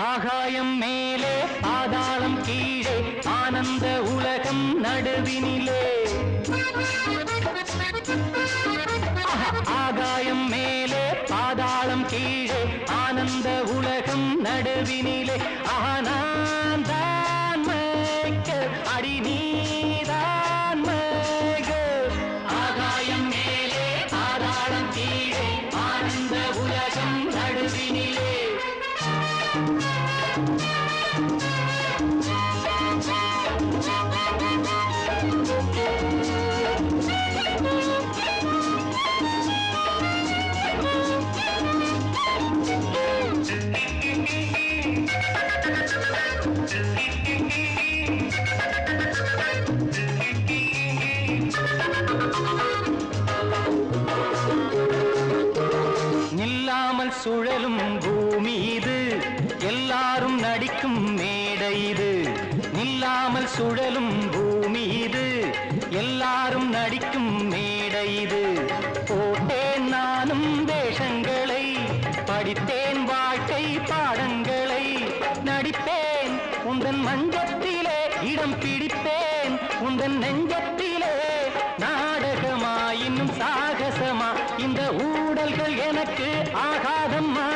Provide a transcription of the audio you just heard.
ஆகாயம் மேலே பாதாளம் கீழே ஆனந்த உலகம் நடுவினிலே. ஆகாயம் மேலே பாதாளம் கீழே ஆனந்த உலகம் நடுவினிலே. நான் தான் மைக்கேல், அடி நீதான் மைக்கேல். ஆகாயம் மேலே பாதாளம் கீழே ஆனந்த உலகம் நடுவினிலே. நில்லாமல் சுழலும் பூமி இது, எல்லாரும் நடிக்கும் மேடை இது. நில்லாமல் சுழலும் பூமி இது, எல்லாரும் நடிக்கும் மேடை இது. போட்டேன் நானும் வேஷங்களை, படித்தேன் வாழ்க்கை பாடங்களை. நடிப்பேன் உந்தன் மஞ்சத்திலே, இடம் பிடிப்பேன் உந்தன் நெஞ்சத்திலே. நாடகமா இன்னும் சாகசமா, இந்த ஊடல்கள் எனக்கு ஆகாதம்மா.